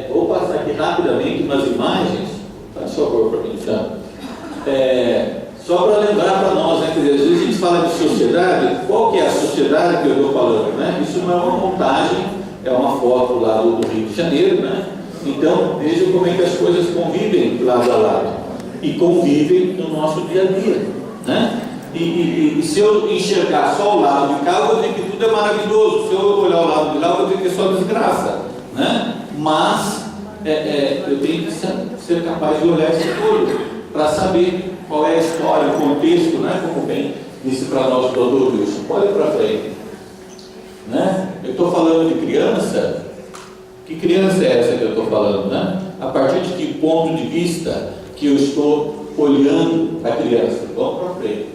Vou passar aqui rapidamente umas imagens, faz favor para mim, então. Só para lembrar para nós, né, quer dizer, às vezes a gente fala de sociedade, qual que é a sociedade que eu estou falando, né? Isso não é uma montagem, é uma foto lá do Rio de Janeiro, né? Então, vejam como é que as coisas convivem lado a lado, e convivem no nosso dia a dia, né? E se eu enxergar só o lado de cá, eu vou dizer que tudo é maravilhoso. Se eu olhar o lado de lá, eu vou dizer que é só desgraça, né? Mas eu tenho que ser capaz de olhar isso todo para saber qual é a história, o contexto, né? Como bem disse para nós o doutor Wilson. Olha para frente, né? Eu estou falando de criança. Que criança é essa que eu estou falando, né? A partir de que ponto de vista que eu estou olhando a criança? Vamos para frente.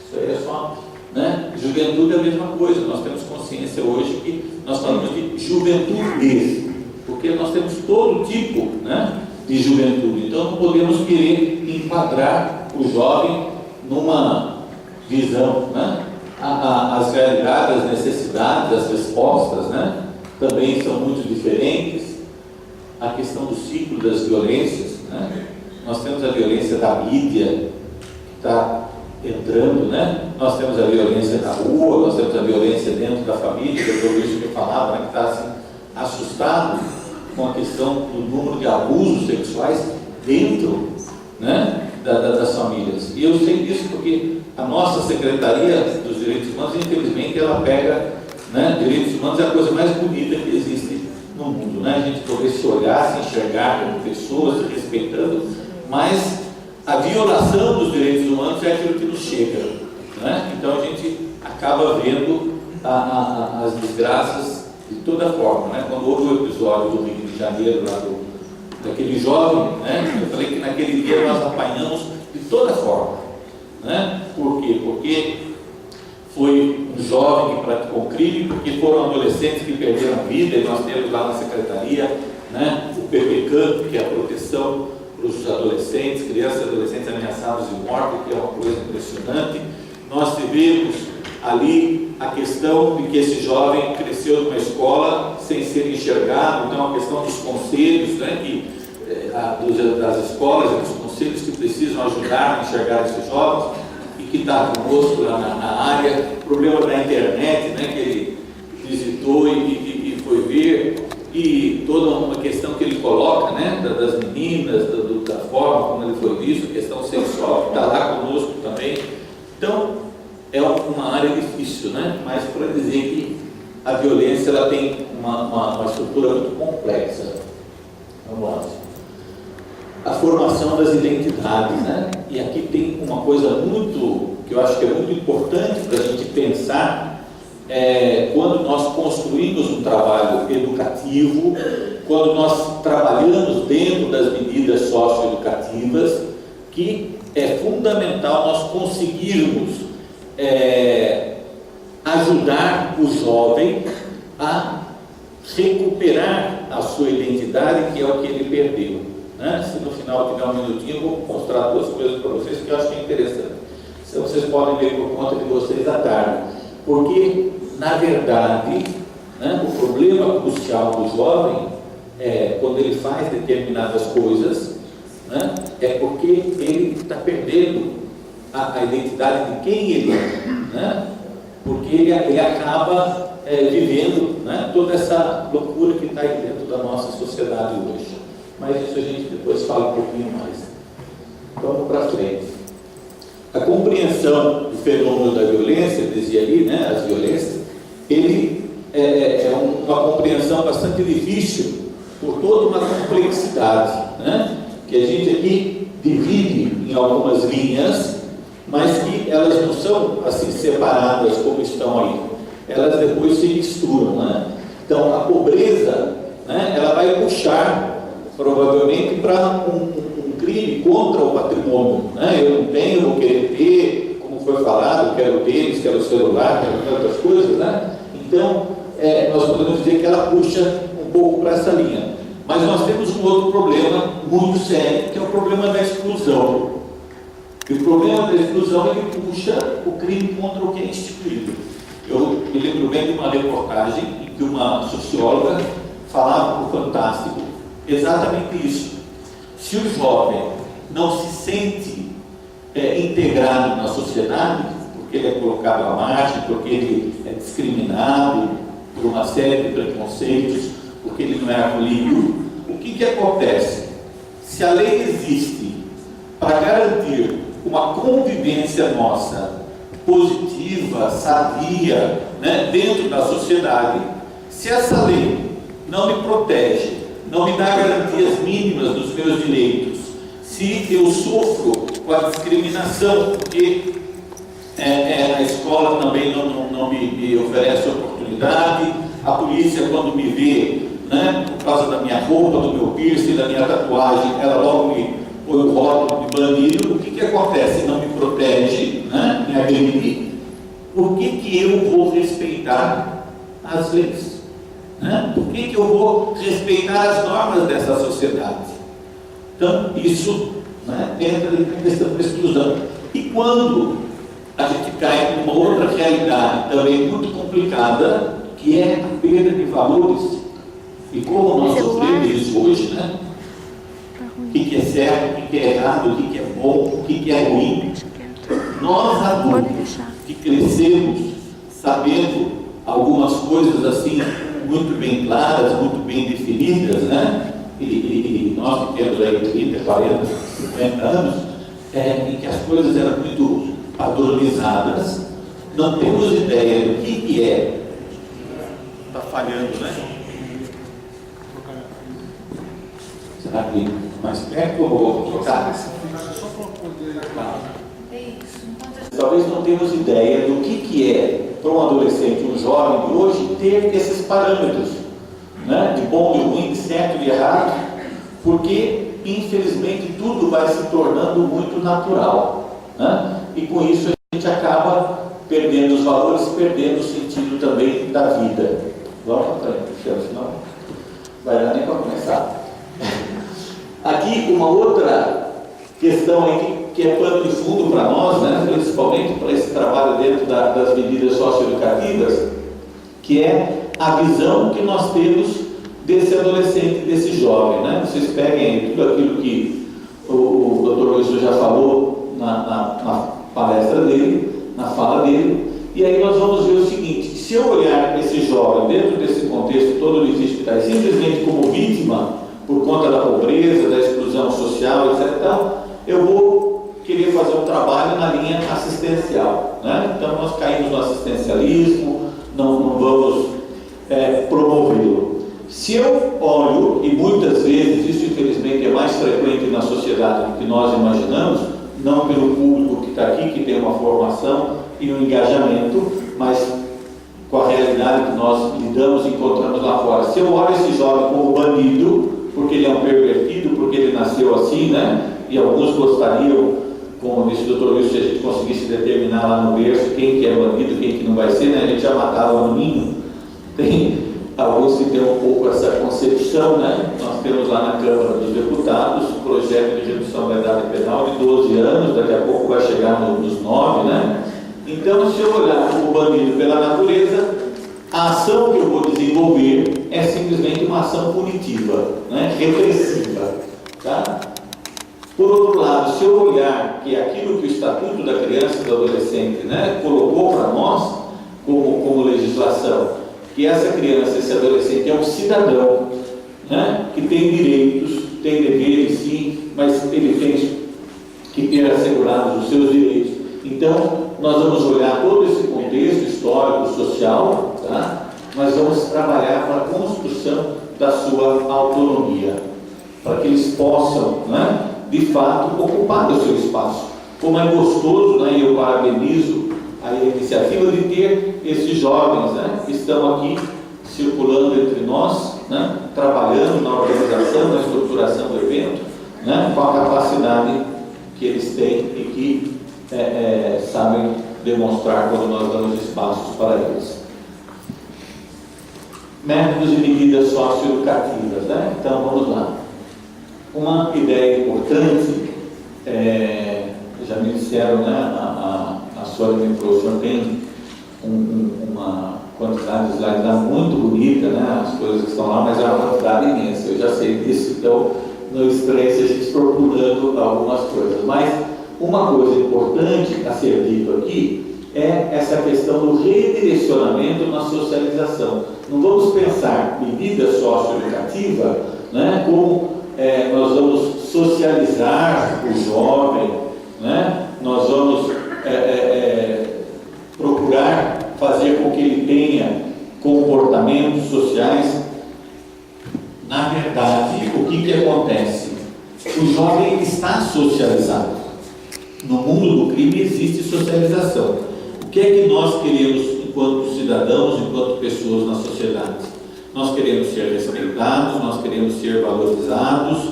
Isso aí é só, né? Juventude é a mesma coisa. Nós temos consciência hoje que nós falamos de juventude, porque nós temos todo tipo, né, de juventude. Então não podemos querer enquadrar o jovem numa visão, né? As realidades, as necessidades, as respostas, né, também são muito diferentes. A questão do ciclo das violências, né? Nós temos a violência da mídia que está entrando, né? Nós temos a violência na rua, nós temos a violência dentro da família, que eu isso que eu falava, né, que está assim, assustado com a questão do número de abusos sexuais dentro, né, das famílias. E eu sei disso porque a nossa Secretaria dos Direitos Humanos, infelizmente, ela pega, né, direitos humanos é a coisa mais bonita que existe no mundo, né? A gente poder se olhar, se enxergar como pessoas, se respeitando, mas a violação dos direitos humanos é aquilo que nos chega, né? Então a gente acaba vendo as desgraças de toda forma, né? Quando houve o episódio do Rio de Janeiro, lá daquele jovem, né? Eu falei que naquele dia nós apanhamos de toda forma, né? Por quê? Porque foi um jovem que praticou um crime, porque foram adolescentes que perderam a vida, e nós temos lá na Secretaria, né, o PPCAM, que é a proteção para os adolescentes, crianças e adolescentes ameaçados de morte, que é uma coisa impressionante. Nós tivemos ali a questão de que esse jovem cresceu numa escola sem ser enxergado, então a questão dos conselhos, né, das escolas e dos conselhos que precisam ajudar a enxergar esses jovens, e que está conosco lá na área, o problema da internet, né, que ele visitou e foi ver, e toda uma questão que ele coloca, né, das meninas, da forma como ele foi visto, a questão sexual, que está lá conosco também. Então, é uma área difícil, né, mas para dizer que a violência ela tem uma estrutura muito complexa. Vamos lá. A formação das identidades, né? E aqui tem uma coisa que eu acho que é muito importante para a gente pensar, quando nós construímos um trabalho educativo, quando nós trabalhamos dentro das medidas socioeducativas, que é fundamental nós conseguirmos ajudar o jovem a recuperar a sua identidade, que é o que ele perdeu. Né? Se no final tiver um minutinho, eu vou mostrar duas coisas para vocês que eu acho que é interessante. Se vocês podem ver por conta de vocês à tarde. Porque, na verdade, né, o problema crucial do jovem quando ele faz determinadas coisas, né, é porque ele está perdendo a identidade de quem ele é, né? Porque ele acaba vivendo, né, toda essa loucura que está aí dentro da nossa sociedade hoje. Mas isso a gente depois fala um pouquinho mais. Vamos para frente. A compreensão do fenômeno da violência, dizia ali, né, as violências, ele é uma compreensão bastante difícil por toda uma complexidade, né, que a gente aqui divide em algumas linhas, mas que elas não são assim separadas como estão aí. Elas depois se misturam, né? Então a pobreza, né, ela vai puxar provavelmente para um crime contra o patrimônio, né? Eu não tenho, vou querer ter, como foi falado, quero tênis, quero celular, quero tantas coisas, né? Então, nós podemos dizer que ela puxa um pouco para essa linha. Mas nós temos um outro problema muito sério, que é o problema da exclusão. E o problema da exclusão, ele puxa o crime contra o que é instituído. Eu me lembro bem de uma reportagem em que uma socióloga falava o fantástico, exatamente isso. Se o jovem não se sente integrado na sociedade, porque ele é colocado à margem, porque ele é discriminado por uma série de preconceitos, porque ele não é acolhido, o que acontece? Se a lei existe para garantir uma convivência nossa positiva, sadia, né, dentro da sociedade, se essa lei não me protege, não me dá garantias mínimas dos meus direitos, se eu sofro com a discriminação, porque a escola também não me oferece oportunidade, a polícia, quando me vê, né, por causa da minha roupa, do meu piercing, da minha tatuagem, ela logo me põe o rótulo de bandido. O que acontece? Não me protege, né, me agride. Por que eu vou respeitar as leis? Né? Por que eu vou respeitar as normas dessa sociedade? Então, isso, né, entra na questão da exclusão. E quando a gente cai em uma outra realidade também muito complicada, que é a perda de valores, e como nós sofremos isso hoje, né? O que é certo, o que é errado, o que é bom, o que é ruim. Nós adultos que crescemos sabendo algumas coisas assim muito bem claras, muito bem definidas, né? E nós que temos aí 30, 40, 50 anos, em que as coisas eram muito padronizadas, não temos ideia do que é. Está falhando, né? Será que mais perto ou vou trocar? Talvez não temos ideia do que é para um adolescente, um jovem de hoje, ter esses parâmetros, né? De bom e ruim, de certo e errado, porque infelizmente tudo vai se tornando muito natural, né? E com isso a gente acaba perdendo os valores, perdendo o sentido também da vida. Vamos para frente, senão vai dar nem para começar. Aqui uma outra questão aí que é pano de fundo para nós, né, principalmente para esse trabalho dentro das medidas socioeducativas, que é a visão que nós temos desse adolescente, desse jovem, né? Vocês peguem tudo aquilo que o Dr. Luiz já falou na palestra dele, na fala dele, e aí nós vamos ver o seguinte: se eu olhar esse jovem dentro desse contexto todo difícil que está, simplesmente como vítima por conta da pobreza, da exclusão social, etc., então, eu vou querer fazer um trabalho na linha assistencial, né? Então nós caímos no assistencialismo, não vamos promovê-lo. Se eu olho, e muitas vezes isso infelizmente é mais frequente na sociedade do que nós imaginamos, não pelo público que está aqui, que tem uma formação e um engajamento, mas com a realidade que nós lidamos e encontramos lá fora. Se eu olho esse jovem como bandido, porque ele é um pervertido, porque ele nasceu assim, né? E alguns gostariam, como disse o Dr. Luiz, se a gente conseguisse determinar lá no berço quem que é bandido, quem que não vai ser, né? A gente já matava o menino. Tem alguns que têm um pouco essa concepção, né? Nós temos lá na Câmara dos Deputados o projeto de redução da idade penal de 12 anos, daqui a pouco vai chegar nos 9, né? Então, se eu olhar como bandido pela natureza, a ação que eu vou desenvolver é simplesmente uma ação punitiva, né? Repressiva, tá? Por outro lado, se eu olhar que aquilo que o Estatuto da Criança e do Adolescente, né, colocou para nós como legislação, que essa criança, esse adolescente é um cidadão, né, que tem direitos, tem deveres sim, mas ele tem que ter assegurados os seus direitos. Então, nós vamos olhar todo esse contexto histórico, social, tá? Nós vamos trabalhar para a construção da sua autonomia, para que eles possam, né, de fato, ocupar o seu espaço. Como é gostoso, né, e eu parabenizo a iniciativa de ter esses jovens, né, que estão aqui circulando entre nós, né, trabalhando na organização, na estruturação do evento, né, com a capacidade que eles têm e que sabem demonstrar quando nós damos espaços para eles. Métodos e medidas socioeducativas, né? Então vamos lá. Uma ideia importante, já me disseram, né, a senhora me falou, o senhor tem uma quantidade de slides está muito bonita, né? As coisas que estão lá, mas é uma quantidade imensa, eu já sei disso, então não estranhe se a gente for pulando algumas coisas. Mas uma coisa importante a ser dito aqui é essa questão do redirecionamento na socialização. Não vamos pensar medida socioeducativa, né, como nós vamos socializar o jovem, né, nós vamos procurar fazer com que ele tenha comportamentos sociais. Na verdade, o que acontece? O jovem está socializado. No mundo do crime existe socialização. O que é que nós queremos enquanto cidadãos, enquanto pessoas na sociedade? Nós queremos ser respeitados, nós queremos ser valorizados,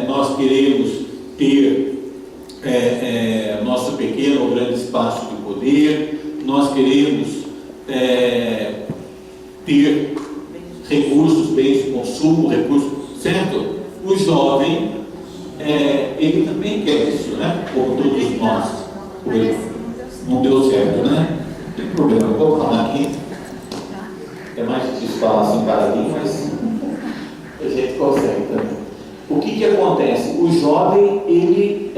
nós queremos ter nosso pequeno ou grande espaço de poder, nós queremos ter recursos, bens de consumo, recursos, certo? O jovem, ele também quer isso, né? Como todos nós. Não deu certo, né? Não tem problema, eu vou falar aqui. É mais difícil falar assim paradinho, mas a gente consegue também. O que acontece? O jovem, ele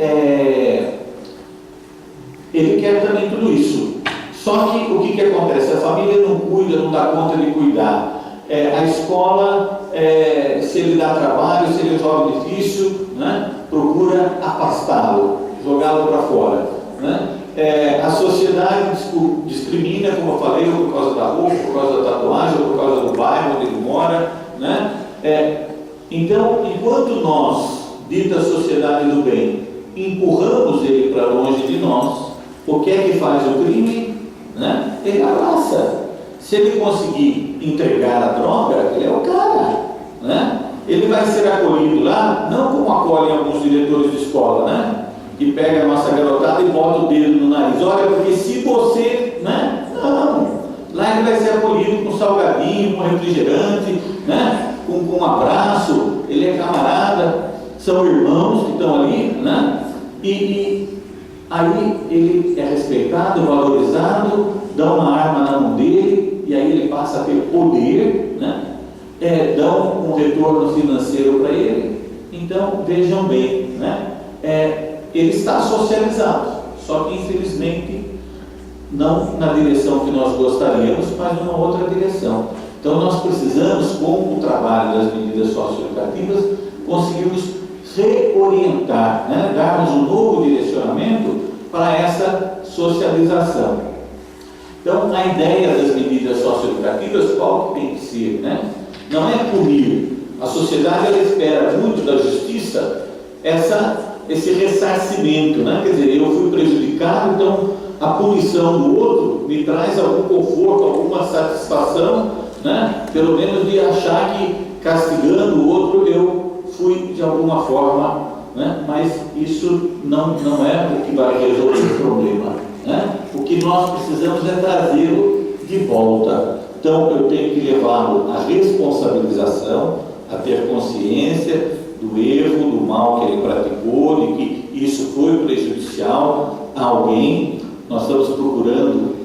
quer também tudo isso. Só que o que acontece? A família não cuida, não dá conta de cuidar. A escola, se ele dá trabalho, se ele é jovem difícil, né, procura afastá-lo, jogá-lo para fora, né? A sociedade discrimina, como eu falei, por causa da roupa, por causa da tatuagem, por causa do bairro onde ele mora, né? Então, enquanto nós, dita sociedade do bem, empurramos ele para longe de nós, o que é que faz o crime? Né? Ele abraça. Se ele conseguir entregar a droga, ele é o cara, né? Ele vai ser acolhido lá, não como acolhem alguns diretores de escola, né? Que pega a nossa garotada e bota o dedo no nariz. Olha, porque se você, né? Não, lá ele vai ser acolhido com salgadinho, com refrigerante, né? Com um abraço, ele é camarada, são irmãos que estão ali, né? E aí ele é respeitado, valorizado, dá uma arma na mão dele, e aí ele passa a ter poder, né? Dão um retorno financeiro para ele. Então, vejam bem, né? Ele está socializado, só que infelizmente não na direção que nós gostaríamos, mas numa outra direção. Então nós precisamos, com o trabalho das medidas socioeducativas, conseguirmos reorientar, né? Darmos um novo direcionamento para essa socialização. Então a ideia das medidas socioeducativas, qual que tem que ser, né? Não é punir. A sociedade ela espera muito da justiça esse ressarcimento, né? Quer dizer, eu fui prejudicado, então a punição do outro me traz algum conforto, alguma satisfação, né? Pelo menos de achar que castigando o outro eu fui de alguma forma, né? Mas isso não é o que vai resolver o problema, né? O que nós precisamos é trazê-lo de volta. Então eu tenho que levá-lo à responsabilização, a ter consciência do erro, do mal que ele praticou, de que isso foi prejudicial a alguém. Nós estamos procurando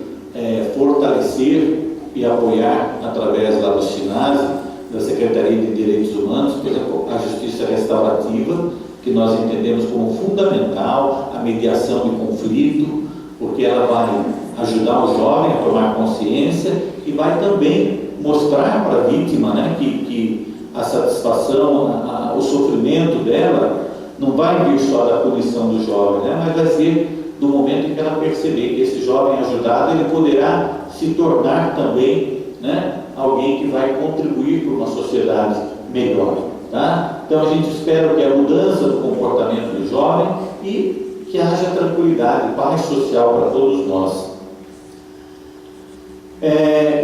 fortalecer e apoiar, através lá do SINASE, da Secretaria de Direitos Humanos, por exemplo, a Justiça Restaurativa, que nós entendemos como fundamental, a mediação de conflito, porque ela vai ajudar o jovem a tomar consciência e vai também mostrar para a vítima, né, que a satisfação, o sofrimento dela não vai vir só da punição do jovem, né, mas vai ser do momento em que ela perceber que esse jovem ajudado, ele poderá se tornar também, né, alguém que vai contribuir para uma sociedade melhor. Tá? Então a gente espera que a mudança do comportamento do jovem e que haja tranquilidade, paz social para todos nós.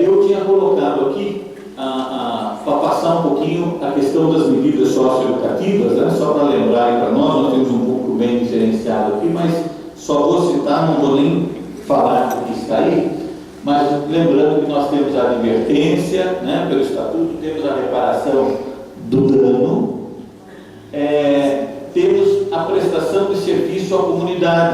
Eu tinha colocado aqui para passar um pouquinho a questão das medidas socioeducativas, né? Só para lembrar para nós temos um pouco bem diferenciado aqui, mas só vou citar, não vou nem falar do que está aí, mas lembrando que nós temos a advertência, né, pelo estatuto, temos a reparação do dano, temos a prestação de serviço à comunidade.